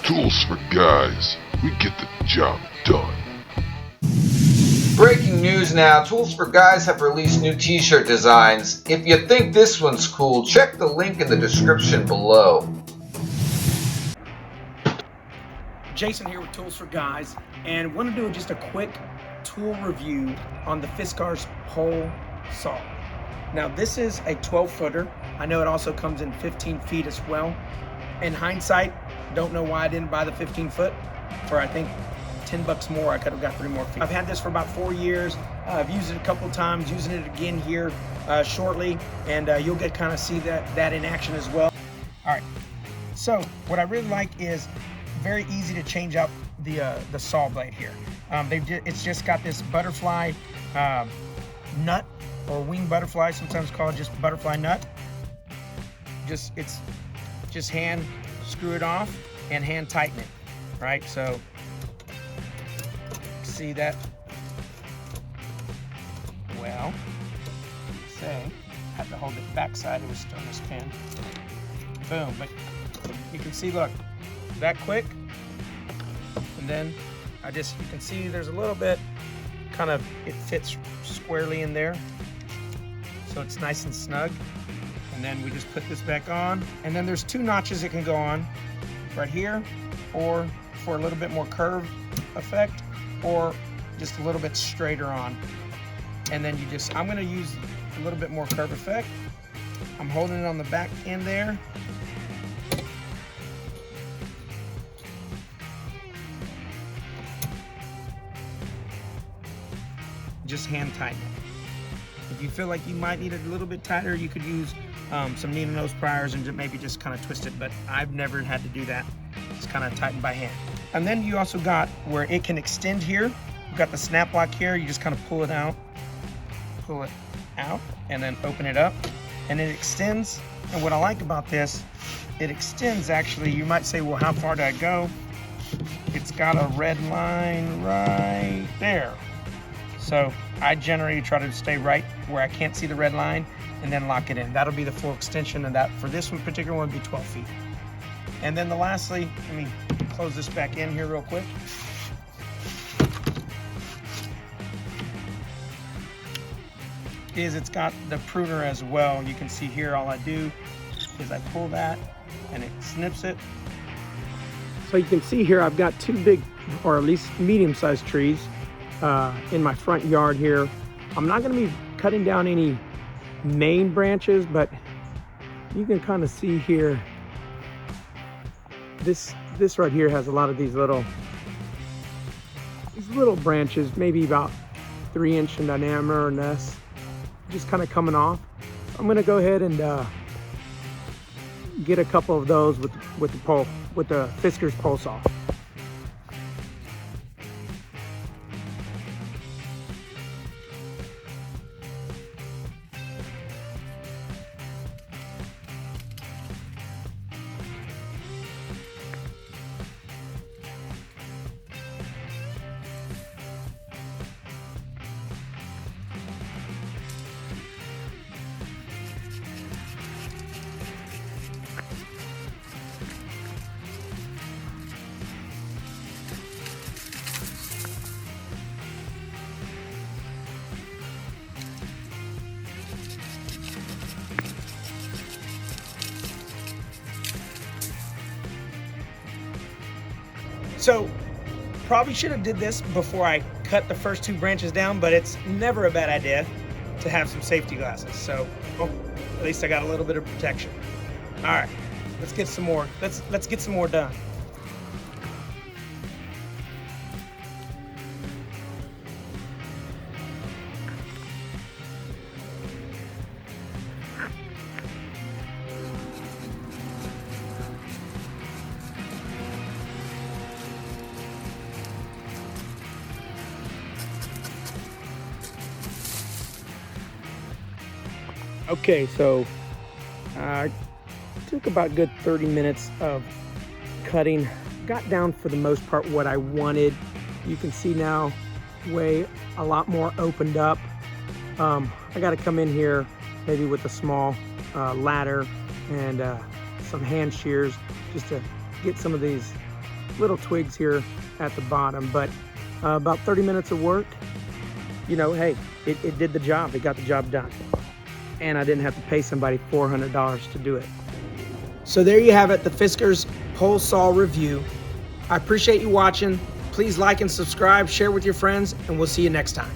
Tools for guys. We get the job done. Breaking news now, Tools for Guys have released new t-shirt designs. If you think this one's cool, check the link in the description below. Jason here with Tools for Guys, and want to do just a quick tool review on the Fiskars Pole Saw. Now this is a 12-footer. I know it also comes in 15 feet as well. In hindsight, don't know why I didn't buy the 15-foot for I think 10 bucks more. I could have got 3 more feet. I've had this for about 4 years. I've used it a couple of times, using it again here shortly, and you'll get kind of see that in action as well. All right, so what I really like is very easy to change out the saw blade here. It's just got this butterfly nut, or wing butterfly, sometimes called just butterfly nut. It's just hand screw it off and hand tighten it, right? So see that? Well, say I had to hold it backside. It was still on this pin. Boom! But you can see, look, that quick, and then you can see there's a little bit, kind of, it fits squarely in there, so it's nice and snug. And then we just put this back on, and then there's 2 notches it can go on, right here, or for a little bit more curve effect, or just a little bit straighter on. And then I'm going to use a little bit more curve effect. I'm holding it on the back end there. Just hand tighten it. If you feel like you might need it a little bit tighter, you could use some needle nose pliers and maybe just kind of twist it, but I've never had to do that. Just kind of tighten by hand. And then you also got where it can extend here. You've got the snap lock here. You just kind of pull it out, and then open it up, and it extends. And what I like about this, it extends actually. You might say, well, how far did I go? It's got a red line right there. So I generally try to stay right where I can't see the red line and then lock it in. That'll be the full extension, and that for this one particular one would be 12 feet. And then lastly, let me close this back in here real quick. It's got the pruner as well. You can see here, all I do is I pull that and it snips it. So you can see here, I've got 2 big, or at least medium-sized trees in my front yard here. I'm not going to be cutting down any main branches, but you can kind of see here, this right here has a lot of these little branches, maybe about 3 inch in diameter or less, just kind of coming off. I'm going to go ahead and get a couple of those with the Fiskars Pole Saw. So probably should have did this before I cut the first 2 branches down, but it's never a bad idea to have some safety glasses. So at least I got a little bit of protection. All right, let's get some more. Let's get some more done. Okay, so took about a good 30 minutes of cutting. Got down for the most part what I wanted. You can see now way a lot more opened up. I got to come in here maybe with a small ladder and some hand shears just to get some of these little twigs here at the bottom, but about 30 minutes of work, you know, hey, it did the job. It got the job done. And I didn't have to pay somebody $400 to do it. So there you have it, the Fiskars Pole Saw review. I appreciate you watching. Please like and subscribe, share with your friends, and we'll see you next time.